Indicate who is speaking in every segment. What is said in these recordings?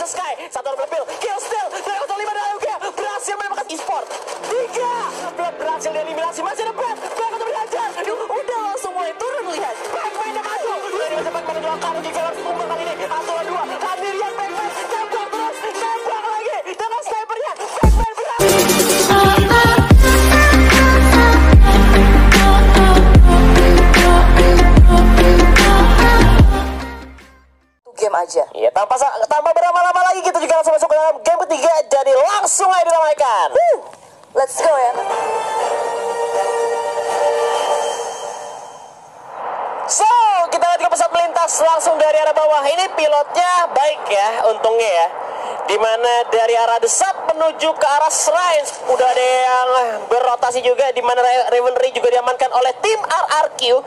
Speaker 1: the Sky. Satu orang berpil, kill steal dari 05 dan Ayoge berhasil menembakkan e-sport. 3 berhasil dieliminasi, masih ada Brad untuk belajar. Udah langsung mulai turun, lihat Pac-Man yang maju. Udah cepat menuju angka Ruki Fever tumbang kali ini. Atau 2 Andirian Pac-Man tembak terus, tembak lagi dengan snipernya. Pac-Man berhasil.
Speaker 2: Game aja.
Speaker 1: Iya, tanpa berlama-lama lagi kita juga langsung masuk ke dalam game ketiga. Jadi langsung aja diramaikan.
Speaker 2: Let's go ya.
Speaker 1: So, kita lihat ke pesawat melintas langsung dari arah bawah. Ini pilotnya baik ya, untungnya ya. Dimana dari arah desat menuju ke arah Shrines. Udah ada yang berrotasi juga. Dimana Ravenry juga diamankan oleh tim RRQ.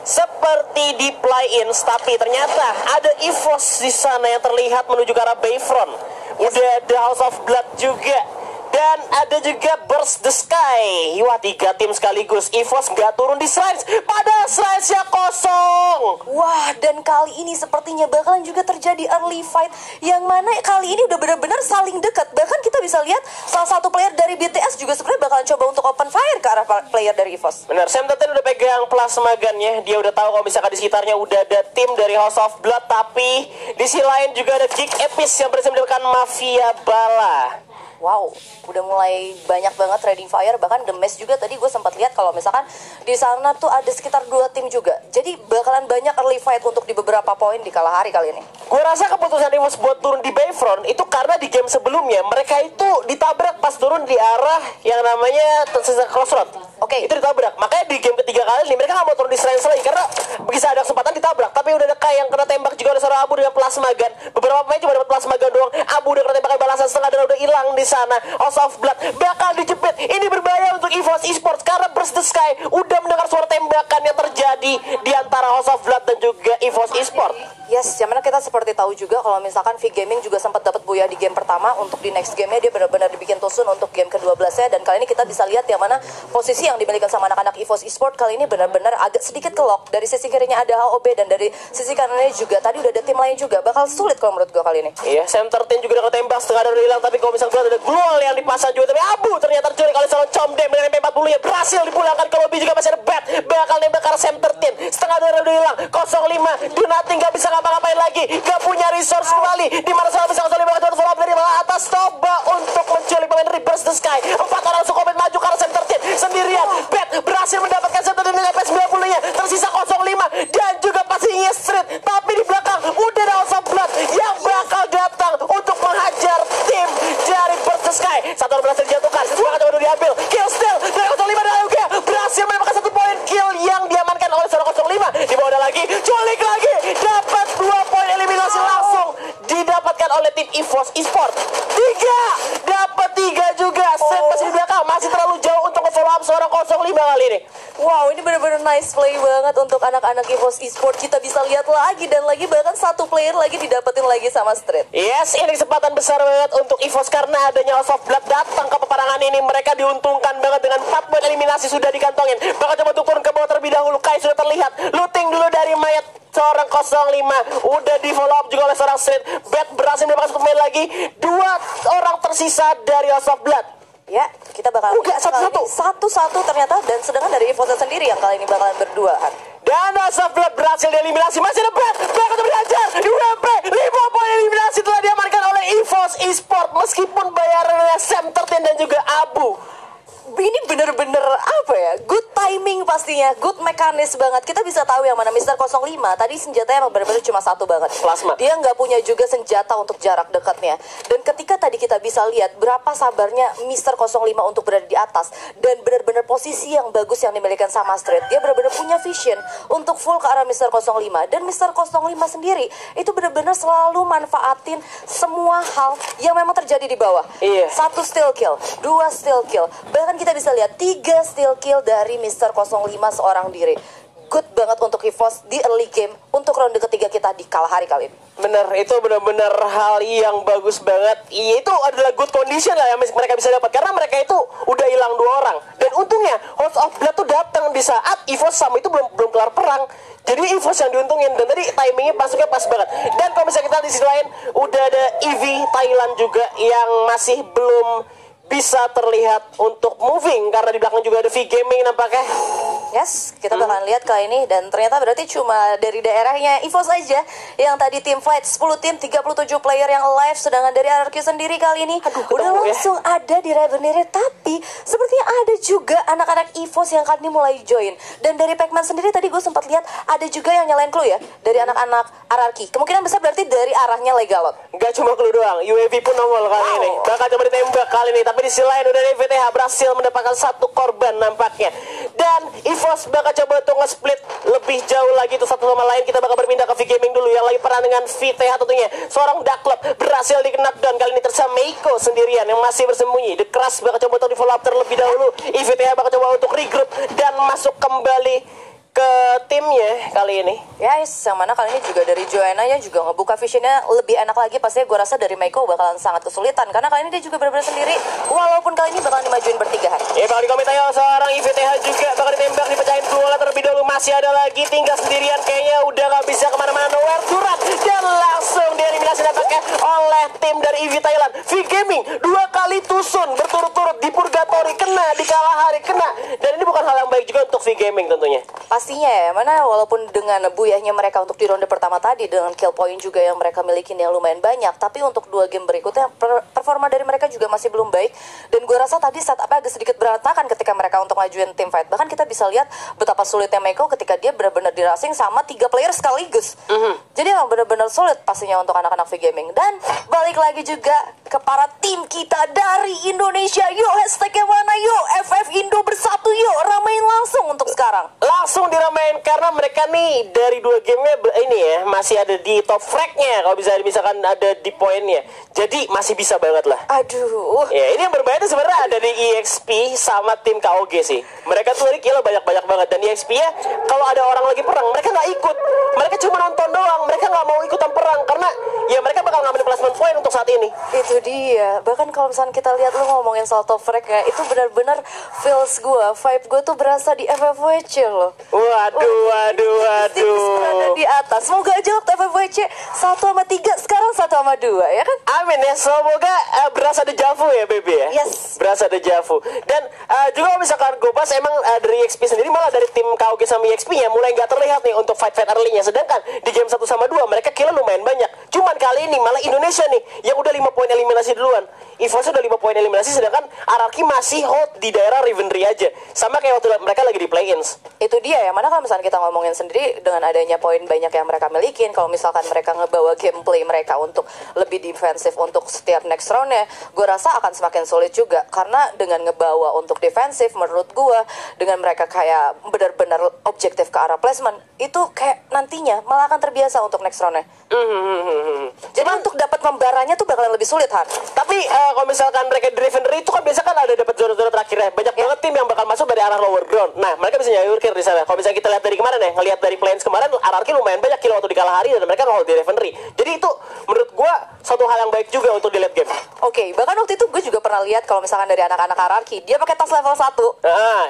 Speaker 1: Seperti di play-ins, tapi ternyata ada EVOS di sana yang terlihat menuju ke arah Bayfront. Udah ada House of Blood juga. Dan ada juga Burst the Sky. Wah, 3 tim sekaligus. EVOS nggak turun di Shrines, padahal Shrines-nya kosong.
Speaker 2: Wah, dan kali ini sepertinya bakalan juga terjadi early fight, yang mana kali ini udah benar-benar saling dekat. Bahkan kita bisa lihat salah satu player dari BTS juga sebenarnya bakalan coba untuk open fire ke arah player dari EVOS.
Speaker 1: Benar, Sam Teten udah pegang plasma gun-nya. Dia udah tahu kalau misalkan di sekitarnya udah ada tim dari House of Blood. Tapi di sisi lain juga ada Geek Epis yang berhasil mendapatkan Mafia Bala.
Speaker 2: Wow, udah mulai banyak banget trading fire. Bahkan The Mess juga tadi gue sempat lihat kalau misalkan di sana tuh ada sekitar 2 tim juga. Jadi bakalan banyak early fight untuk di beberapa poin di kala hari kali ini.
Speaker 1: Gue rasa keputusan EVOS buat turun di Bayfront itu karena di game sebelumnya mereka itu ditabrak pas turun di arah yang namanya Crossroad.
Speaker 2: Oke.
Speaker 1: Itu ditabrak. Makanya di game ketiga kali ini mereka gak mau turun di Shrines lagi karena bisa ada kesempatan ditabrak. Tapi udah ada Kai yang kena tembak juga oleh seorang Abu dengan plasma gun. Beberapa pemain cuma dapat plasma gun doang. Abu udah kena tembak balasan setengah dan udah hilang di sana. House of Blood bakal dijepit. Ini berbahaya untuk EVOS Esports karena Burst the Sky udah mendengar suara tembakan yang terjadi di antara House of Blood dan juga EVOS Esports.
Speaker 2: Yes, yang mana kita seperti tahu juga kalau misalkan V Gaming juga sempat dapat buya di game pertama. Untuk di next game-nya dia benar-benar dibikin tusun untuk game ke-12-nya. Dan kali ini kita bisa lihat yang mana posisi yang dimiliki sama anak-anak EVOS Esports kali ini benar-benar agak sedikit kelok. Dari sisi kirinya ada HOB dan dari sisi kanannya juga tadi udah ada tim lain juga. Bakal sulit kalau menurut gue kali ini.
Speaker 1: Iya, Sam 13 juga udah ketembak setengah dan udah hilang. Tapi kalau misalnya ada Glual yang dipasang juga, tapi Abu ternyata terculik oleh seorang Comdem dengan MP40 ya berhasil dipulangkan ke lobby. Juga masih ada Bat bakal nembak ke arah Sam 13 setengah dan udah hilang. 05 Dunati nggak bisa ngapa-ngapain lagi, nggak punya resource kembali. Di mana salah bisa 05 ke follow up dari bawah atas, coba untuk menculik pemain dari Burst the Sky. 4 orang langsung komen maju ke arah Sam 13 sendirian. Bat berhasil mendapatkan Sam 13 dengan MP90 nya, tersisa 05 dan juga passingnya Street. Tapi di belakang udah ada House of Blood yang bakal datang untuk menghajar tim dari Burst the Sky. Satu orang berhasil dijatuhkan, bakal coba diambil. Kill steal dari 05 dan Ayoge berhasil mendapatkan 1 poin kill yang diamankan oleh seorang 05. Di bawah ada lagi, culik lagi, dapat 2 poin eliminasi langsung didapatkan oleh tim EVOS Esports. 3 dapat 3 juga. Set masih di belakang, masih terlalu jauh untuk nge-follow up seorang 05 kali ini.
Speaker 2: Wow, ini benar-benar nice play banget untuk anak-anak EVOS Esports. Kita bisa lihat lagi dan lagi, bahkan 1 player lagi didapetin lagi sama Street.
Speaker 1: Yes, ini kesempatan besar banget untuk EVOS karena adanya House of Blood datang ke peperangan ini. Mereka diuntungkan banget dengan 4 poin eliminasi sudah dikantongin. Bakal coba untuk turun ke bawah terlebih dahulu. Kai sudah terlihat looting dulu dari mayat seorang 05. Udah di follow up juga oleh seorang Street. Bat berhasil mendapatkan 1 pemain lagi. 2 orang tersisa dari House of Blood.
Speaker 2: Ya, kita bakal satu-satu ternyata, dan sedangkan dari EVOS sendiri yang kali ini bakalan berduaan.
Speaker 1: Dan House of Blood berhasil dieliminasi. Masih ada Bat bakal belajar di UMP. 5 poin eliminasi telah diamankan oleh EVOS Esports meskipun bayarannya Sam 13 dan juga Abu.
Speaker 2: Ini bener-bener apa ya, good timing pastinya, good mekanis banget. Kita bisa tahu yang mana Mr. 05 tadi senjatanya emang bener-bener cuma 1 banget.
Speaker 1: Plasma.
Speaker 2: Dia nggak punya juga senjata untuk jarak dekatnya. Dan ketika tadi kita bisa lihat berapa sabarnya Mr. 05 untuk berada di atas, dan bener-bener posisi yang bagus yang dimiliki sama Street. Dia bener-bener punya vision untuk full ke arah Mr. 05. Dan Mr. 05 sendiri itu bener-bener selalu manfaatin semua hal yang memang terjadi di bawah.
Speaker 1: Iya.
Speaker 2: 1 steal kill, 2 steal kill, bahkan kita bisa lihat 3 steal kill dari Mr. 05 seorang diri. good banget untuk EVOS di early game untuk ronde ketiga kita di Kalahari kali ini.
Speaker 1: Bener, itu benar-benar hal yang bagus banget. Itu adalah good condition lah yang mereka bisa dapat, karena mereka itu udah hilang 2 orang. Dan untungnya House of Blood tuh datang di saat EVOS sama itu belum kelar perang. Jadi EVOS yang diuntungin, dan tadi timingnya masuknya pas banget. Dan kalau misalnya kita di sisi lain udah ada EV Thailand juga yang masih belum bisa terlihat untuk moving, karena di belakang juga ada V Gaming nampaknya.
Speaker 2: Yes, kita bakalan lihat kali ini, dan ternyata berarti cuma dari daerahnya EVOS aja yang tadi tim fight 10 tim 37 player yang live, sedangkan dari RRQ sendiri kali ini udah langsung ada di Revenere, tapi sepertinya ada juga anak-anak EVOS yang kali ini mulai join. Dan dari Pacman sendiri tadi gue sempat lihat ada juga yang nyalain clue ya dari anak-anak RRQ. Kemungkinan besar berarti dari arahnya Legalot.
Speaker 1: Gak cuma clue doang, UAV pun nongol kali ini. Bakal coba ditembak kali ini, tapi di sisi lain udah VTH berhasil mendapatkan 1 korban nampaknya. Dan EVOS bakal coba untuk nge-split lebih jauh lagi tuh satu sama lain. Kita bakal berpindah ke V Gaming dulu yang lagi peran dengan VTH tentunya. Seorang Dark Club berhasil di knockdown kali ini tersama Meiko sendirian yang masih bersembunyi. The Crush bakal coba untuk di follow up terlebih dahulu. VTH bakal coba untuk regroup dan masuk kembali ke timnya kali ini.
Speaker 2: Yes, yang mana kali ini juga dari Joanna yang juga ngebuka visionnya lebih enak lagi. Pastinya gue rasa dari Meiko bakalan sangat kesulitan, karena kali ini dia juga benar-benar sendiri, walaupun kali ini bakalan dimajuin bertigaan.
Speaker 1: Ya bakal dikomentai seorang IVTH juga bakal ditembak, dipecahin bola terlebih dahulu. Masih ada lagi, tinggal sendirian kayaknya udah gak bisa kemana-mana. Nowhere Duran, dan langsung dieliminasi nampaknya oleh tim dari EV Thailand. V Gaming 2 kali tusun berturut-turut di Purgatory, kena di Kalahari, kena. Dan ini bukan hal yang baik juga untuk V Gaming tentunya.
Speaker 2: Pastinya ya, mana walaupun dengan buyahnya mereka untuk di ronde pertama tadi, dengan kill point juga yang mereka miliki yang lumayan banyak, tapi untuk 2 game berikutnya performa dari mereka juga masih belum baik. Dan gue rasa tadi setupnya agak sedikit berantakan ketika mereka untuk ngajuin tim fight. Bahkan kita bisa lihat betapa sulitnya Meiko ketika dia benar-benar dirasing sama 3 player sekaligus. Jadi emang benar-benar sulit pastinya untuk anak-anak V Gaming. Dan balik lagi juga ke para tim kita dari Indonesia. Yuk, hashtagnya mana? Yuk, FF Indo bersatu, yuk, ramein langsung untuk sekarang.
Speaker 1: Langsung diramein karena mereka nih dari 2 gamenya ini ya masih ada di top fragnya, kalau bisa misalkan ada di poinnya, jadi masih bisa banget lah.
Speaker 2: Aduh.
Speaker 1: Ya ini yang berbeda tuh sebenarnya ada di EXP sama tim KOG sih. Mereka tuh kilo banyak banget, dan EXP ya kalau ada orang lagi perang mereka nggak ikut, mereka cuma nonton doang, mereka nggak mau ikutan perang karena ya mereka bakal ngambil placement point untuk saat ini.
Speaker 2: Itu dia. Bahkan kalau misalnya kita lihat lu ngomongin soal top frag ya, itu benar-benar feels gue, vibe gue tuh berasa di FFWC loh.
Speaker 1: Waduh.
Speaker 2: Berada di atas. Semoga aja waktu FFWC 1 sama 3 sekarang 1 sama 2 ya kan?
Speaker 1: Amin ya, semoga berasa deja vu ya baby ya.
Speaker 2: Yes.
Speaker 1: Berasa deja vu. Dan juga misalkan gue bahas emang dari EXP sendiri malah dari tim KOG sama EXP ya mulai nggak terlihat nih untuk fight early-nya. Sedangkan di game 1 sama 2 mereka killnya lumayan banyak. Cuman kali ini malah Indonesia nih yang udah 5 poin eliminasi duluan. EVOS udah 5 poin eliminasi, sedangkan RRQ masih hold di daerah Revenry aja. Sama kayak waktu mereka lagi di play-ins.
Speaker 2: Itu dia ya, mana kalau misalnya kita ngomongin sendiri dengan adanya poin banyak yang mereka milikin, kalau misalkan mereka ngebawa gameplay mereka untuk lebih defensif untuk setiap next roundnya, gue rasa akan semakin sulit juga. Karena dengan ngebawa untuk defensif, menurut gue dengan mereka kayak benar-benar objektif ke arah placement, itu kayak nantinya malah akan terbiasa untuk next roundnya. Jadi untuk dapat membaranya tuh bakalan lebih sulit, Han.
Speaker 1: Tapi kalau misalkan mereka di Revenry itu kan biasa kan ada dapat zona-zona terakhirnya. Banyak banget tim yang bakal masuk dari arah lower ground. Nah, mereka bisa nyayurkir di sana. Kalau misalnya kita lihat dari kemarin ya, ngelihat dari plans kemarin, RRQ lumayan banyak kill waktu di Kalahari dan mereka nge-hold di Revenry. Jadi itu menurut gua satu hal yang baik juga untuk di late game.
Speaker 2: Oke, bahkan waktu itu gue juga pernah lihat kalau misalkan dari anak-anak RRQ, dia pakai tas level 1.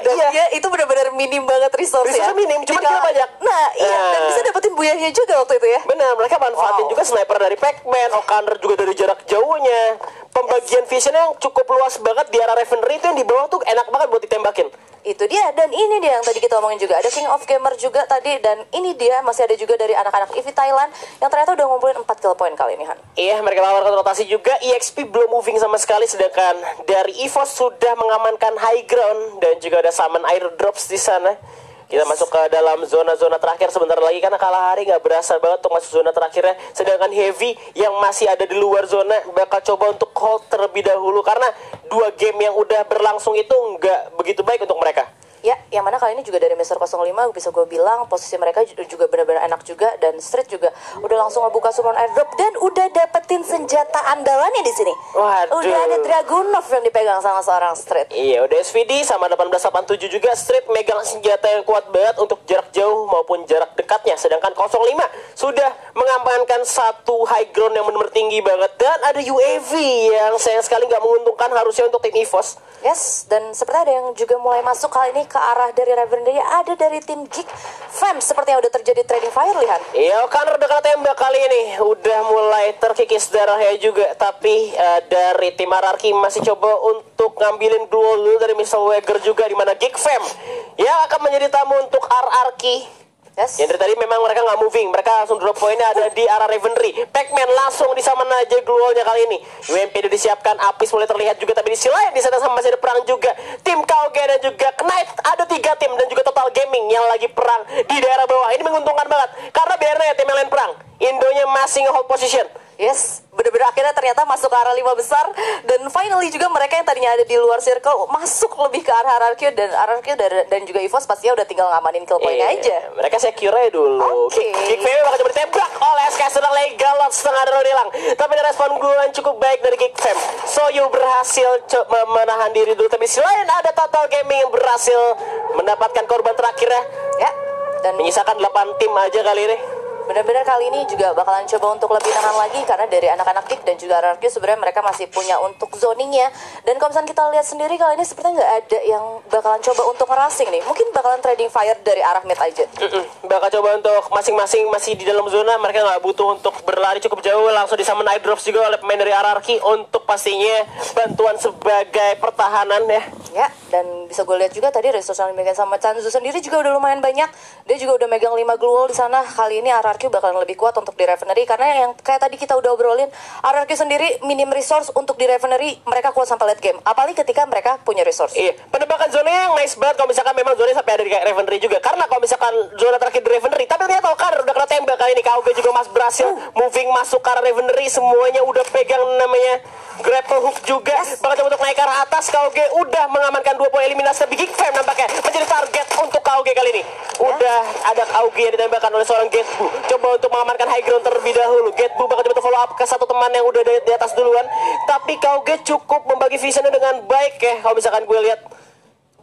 Speaker 2: Dan
Speaker 1: iya.
Speaker 2: dia itu benar-benar minim banget resource ya.
Speaker 1: Minim, cuma kill banyak.
Speaker 2: Nah, iya, dan bisa dapetin buyahnya juga waktu itu ya.
Speaker 1: Benar, mereka manfaatin juga sniper dari Pacman, Okander juga dari jarak jauhnya. Pembagian visionnya yang cukup luas banget di arah Revenry itu yang di bawah tuh enak banget buat ditembakin.
Speaker 2: Itu dia, dan ini dia yang tadi kita omongin juga. Ada King of Gamer juga tadi, dan ini dia masih ada juga dari anak-anak EV Thailand yang ternyata udah ngumpulin 4 kill point kali ini, Han.
Speaker 1: Iya, mereka melakukan rotasi juga. EXP belum moving sama sekali, sedangkan dari EVOS sudah mengamankan high ground dan juga ada summon airdrops di sana. Kita masuk ke dalam zona-zona terakhir sebentar lagi karena Kalahari nggak berasa banget untuk masuk zona terakhirnya. Sedangkan Heavy yang masih ada di luar zona bakal coba untuk hold terlebih dahulu karena 2 game yang udah berlangsung itu nggak begitu baik untuk mereka.
Speaker 2: Ya, yang mana kali ini juga dari Mister 05 bisa gue bilang posisi mereka juga benar-benar enak juga, dan Street juga udah langsung ngebuka summon airdrop dan udah dapetin senjata andalannya di sini.
Speaker 1: Waduh.
Speaker 2: Udah ada Dragunov yang dipegang sama seorang Street.
Speaker 1: Iya, udah SVD sama 1887 juga. Street megang senjata yang kuat banget untuk jarak jauh maupun jarak dekatnya. Sedangkan 05 sudah mengamankan satu high ground yang benar-benar tinggi banget. Dan ada UAV yang sayang sekali nggak menguntungkan harusnya untuk tim EVOS.
Speaker 2: Yes, dan seperti ada yang juga mulai masuk kali ini ke arah dari Reverie, ada dari tim Geek Fam seperti yang udah terjadi trading fire, lihat.
Speaker 1: Iya, kan udah kena tembak kali ini udah mulai terkikis darahnya juga. Tapi dari tim Ararki masih coba untuk ngambilin duel dulu dari Mr. Wager juga, di mana Geek Fam yang akan menjadi tamu untuk Ararki.
Speaker 2: Yes.
Speaker 1: Yang dari tadi memang mereka nggak moving, mereka langsung drop poinnya ada di arah Reverie. Pac-Man langsung disaman aja duelnya kali ini. UMP udah disiapkan, Apis mulai terlihat juga, tapi di sisi lain di sana sama masih ada perang juga. Tim KOG dan juga Knight, ada 3 tim dan juga Total Gaming yang lagi perang di daerah bawah. Ini menguntungkan banget karena biarnya tim yang lain perang, Indonya masih nge-hold position.
Speaker 2: Yes, bener-bener akhirnya ternyata masuk ke arah 5 besar. Dan finally juga mereka yang tadinya ada di luar circle masuk lebih ke arah RRQ. Dan RRQ dan juga EVOS pastinya udah tinggal ngamanin kill point-nya aja.
Speaker 1: Mereka secure aja dulu.
Speaker 2: Oke.
Speaker 1: Geek Fam bakal coba ditembak oleh SK sedang Legalot setengah drone hilang. Tapi ada respon duluan cukup baik dari Geek Fam. Soyu berhasil menahan diri dulu. Tapi selain ada Total Gaming yang berhasil mendapatkan korban terakhirnya.
Speaker 2: Ya, dan
Speaker 1: Menyisakan 8 tim aja kali ini.
Speaker 2: benar-benar kali ini juga bakalan coba untuk lebih nahan lagi, karena dari anak-anak Geek dan juga RRQ sebenarnya mereka masih punya untuk zoningnya. Dan kalau misalnya kita lihat sendiri kali ini sepertinya nggak ada yang bakalan coba untuk ngerasing nih. Mungkin bakalan trading fire dari arah mid aja.
Speaker 1: Bakal coba untuk masing-masing masih di dalam zona. Mereka nggak butuh untuk berlari cukup jauh. Langsung disummon eye drops juga oleh pemain dari Ararki untuk pastinya bantuan sebagai pertahanan ya.
Speaker 2: Ya, dan bisa gue lihat juga tadi resource yang dimegang sama Chanzu sendiri juga udah lumayan banyak. Dia juga udah megang 5 glue wall di sana. Kali ini RRQ bakalan lebih kuat untuk di Reverie, karena yang kayak tadi kita udah obrolin, RRQ sendiri minim resource untuk di Reverie, mereka kuat sampai late game. Apalagi ketika mereka punya resource.
Speaker 1: Iya, penebakan zonanya yang nice banget kalau misalkan memang zonanya sampai ada di Reverie juga. Karena kalau misalkan zona terakhir di Reverie, tapi ternyata Okar udah kena tembak kali ini. KOG juga berhasil moving masuk ke arah Reverie. Semuanya udah pegang namanya grapple hook juga. Bakal coba untuk naik ke arah atas. KOG udah mengamankan 2 poin eliminasi. Tapi Geek Fam nampaknya menjadi target untuk KOG kali ini. Udah ada KOG yang ditembakkan oleh seorang Getbu. Coba untuk mengamankan high ground terlebih dahulu. Getbu bakal coba follow up ke satu teman yang udah di atas duluan. Tapi KOG cukup membagi visionnya dengan baik ya, kalau misalkan gue lihat.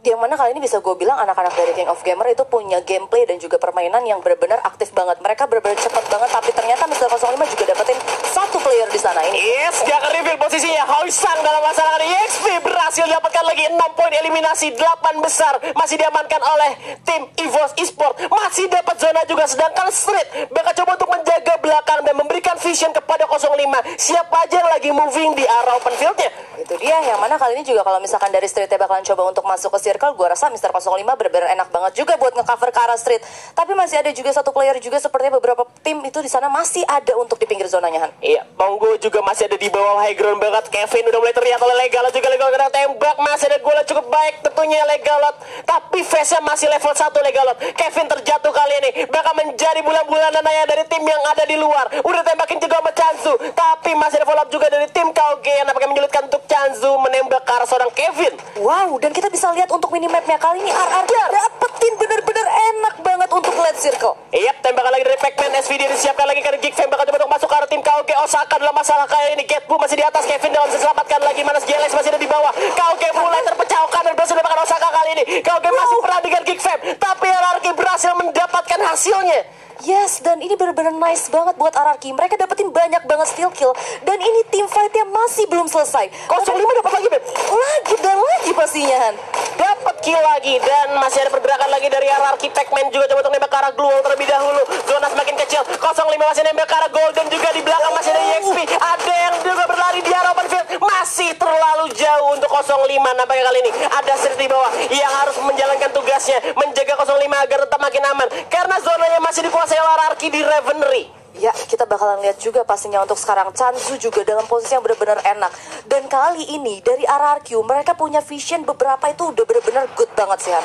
Speaker 2: Yang mana kali ini bisa gue bilang anak-anak dari King of Gamer itu punya gameplay dan juga permainan yang benar-benar aktif banget. Mereka benar-benar cepat banget, tapi ternyata Mr. 05 juga dapetin satu player di sana ini.
Speaker 1: Yes, gak akan reveal posisinya. Hoisang dalam masalah kali EXP berhasil dapatkan lagi 6 poin eliminasi, 8 besar masih diamankan oleh tim EVOS Esport. Masih dapat zona juga, sedangkan Street bakal coba untuk menjaga belakang dan memberikan vision kepada 05. Siapa aja yang lagi moving di arah open fieldnya.
Speaker 2: Itu dia yang mana kali ini juga kalau misalkan dari Streetnya bakalan coba untuk masuk ke circle, gue rasa Mr. 05 benar-benar enak banget juga buat ngecover ke arah Street. Tapi masih ada juga satu player juga, sepertinya beberapa tim itu di sana masih ada untuk di pinggir zonanya, Han.
Speaker 1: Iya, Monggo juga masih ada di bawah high ground banget. Kevin udah mulai terlihat oleh Legalot juga. Legalot kena tembak, masih ada gol cukup baik tentunya Legalot. Tapi face-nya masih level 1 Legalot. Kevin terjatuh kali ini, bakal menjadi bulan-bulanan ayah dari tim yang ada di luar. Udah tembakin juga sama Chanzu, tapi masih ada follow up juga dari tim KOG yang nampaknya menyulitkan untuk Chanzu menembak ke arah seorang Kevin.
Speaker 2: Wow, dan kita bisa lihat untuk minimapnya kali ini RRQ dapetin bener-bener enak banget untuk late circle.
Speaker 1: Iya, tembakan lagi dari Pac-Man. SVD disiapkan lagi karena Geek Fam bakal coba untuk masuk ke arah tim KOG. Osaka dalam masalah kali ini. Getbu masih di atas, Kevin dalam diselamatkan lagi. Manas JLS masih ada di bawah. KOG mulai terpecahkan dan berhasil mendapatkan Osaka kali ini. KOG masih perang dengan Geek Fam, tapi RRQ berhasil mendapatkan hasilnya.
Speaker 2: Yes, dan ini benar-benar nice banget buat RRQ. Mereka dapetin banyak banget steal kill, dan ini team fight-nya masih belum selesai.
Speaker 1: 05 dapat lagi, Beb.
Speaker 2: Lagi dan lagi pastinya, Han.
Speaker 1: Dapat kill lagi dan masih ada pergerakan lagi dari RRQ. Pac-Man juga coba untuk nembak ke arah Glue Wall terlebih dahulu. Zona semakin kecil. 05 masih nembak ke arah Golden juga, di belakang masih ada EXP. Ada yang juga berlari di arah open field. Masih terlalu jauh untuk 05 nampaknya kali ini. Ada Street di bawah yang harus menjalankan tugasnya, menjaga 05 agar tetap makin aman karena zonanya masih dikuasai oleh RRQ di Reverie.
Speaker 2: Ya, kita bakalan lihat juga pastinya untuk sekarang Chanzu juga dalam posisi yang benar-benar enak. Dan kali ini dari RRQ mereka punya vision beberapa itu udah benar-benar good banget sih Han.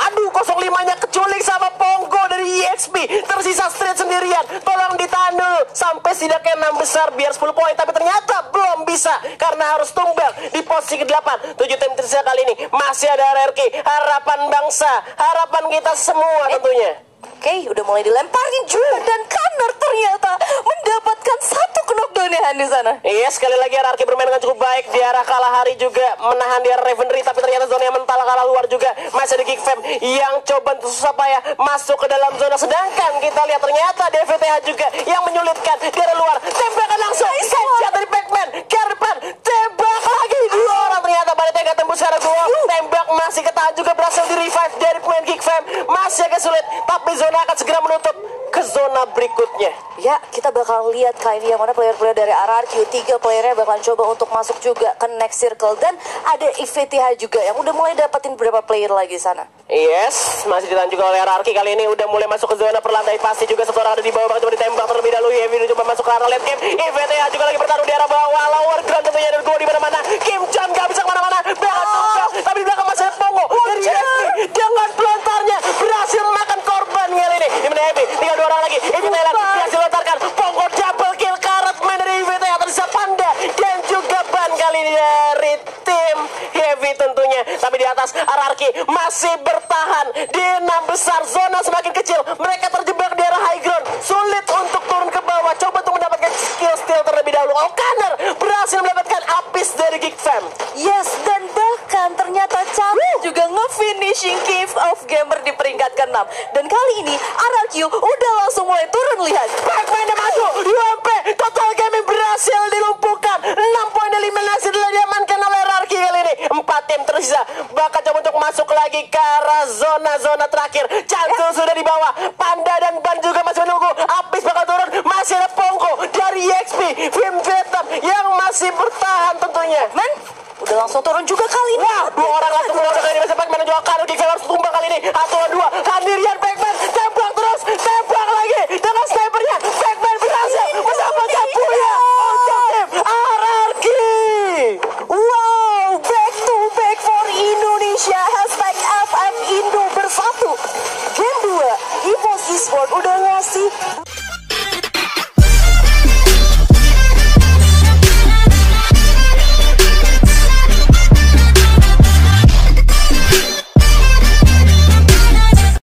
Speaker 1: Aduh, 05-nya keculik sama Pongo dari EXP. Tersisa Street sendirian. Tolong ditahan dulu sampai setidaknya 6 besar biar 10 poin. Tapi ternyata belum bisa karena harus tumbang di posisi ke-8. 7 tim tersisa kali ini masih ada RRQ. Harapan bangsa, harapan kita semua tentunya.
Speaker 2: Oke, udah mulai dilemparin juga dan Connor ternyata mendapatkan satu knockdown ya Han di sana.
Speaker 1: Iya, sekali lagi RRQ bermain dengan cukup baik di arah Kalahari juga menahan di arah Revenry, tapi ternyata zona yang mental kalah luar juga. Masih ada Geek Fam yang coba untuk susah payah masuk ke dalam zona, sedangkan kita lihat ternyata DVTH juga yang menyulitkan di arah luar. Tembakan langsung headshot dari Pac-Man ke arah depan, tembak lagi dua orang ternyata pada tengah tembus ke arah gua. Tembak masih ketahan juga, berhasil di revive dari pemain Geek Fam. Masih agak sulit, tapi zona akan segera menutup ke zona berikutnya.
Speaker 2: Ya, kita bakal lihat kali ini yang mana player-player dari RRQ. 3 playernya bakalan coba untuk masuk juga ke next circle. Dan ada IVTH juga yang udah mulai dapetin beberapa player lagi sana.
Speaker 1: Yes, masih ditahan juga oleh RRQ kali ini udah mulai masuk ke zona perlantai. Pasti juga satu orang ada di bawah, coba ditembak terlebih dahulu. Heavy coba masuk ke arah late game. IVTH juga lagi bertaruh di arah bawah. Lower ground tentunya ada gua di mana-mana. Kim Chan gak bisa kemana-mana. Tapi di belakang masih ada Pongo dari EXP dengan pelontarnya berhasil makan korban kali ini. Di mana Heavy? Tinggal 2 orang lagi. Ini Thailand berhasil lontarkan. Pongo double kill karat main dari IVTH. Tersisa Panda dan juga Ban kali ini dari tim Heavy tentunya. Tapi di atas RRQ masih bertahan di 6 besar. Zona semakin kecil. Mereka terjebak di arah high ground. Sulit untuk turun ke bawah. Coba untuk mendapatkan skill steal terlebih dahulu. O'Connor berhasil mendapatkan apis dari Geek Fam.
Speaker 2: Yes, dan bahkan ternyata Chanzu juga nge-finishing Cave of Gamer di peringkat ke-6. Dan kali ini RRQ udah langsung mulai turun, lihat.
Speaker 1: Pac-Man yang masuk. UMP Total Gaming berhasil dilumpuhkan. 6 poin eliminasi telah diamankan oleh RRQ kali ini. 4 tim tersisa bakal coba untuk masuk lagi ke arah zona-zona terakhir. Chanzu sudah di bawah. Panda dan Ban juga masih menunggu. Apis bakal turun. Masih ada Pongo dari EXP. Vim Vietnam yang masih bertahan tentunya.
Speaker 2: Men, udah langsung turun juga kali ini.
Speaker 1: Wah, 2 orang langsung menabrak kali ini. Masih Pac-Man dan juga Kano. Geek Fam harus tumbang kali ini. 1 lawan 2. Sendirian Pac-Man. Tembak terus. Tembak lagi. Dengan snipernya. Pac-Man berhasil mendapatkan punya untuk tim RRQ.
Speaker 2: Wow, back to back for Indonesia. Hashtag FF Indo bersatu. Game 2, EVOS Esports udah ngasih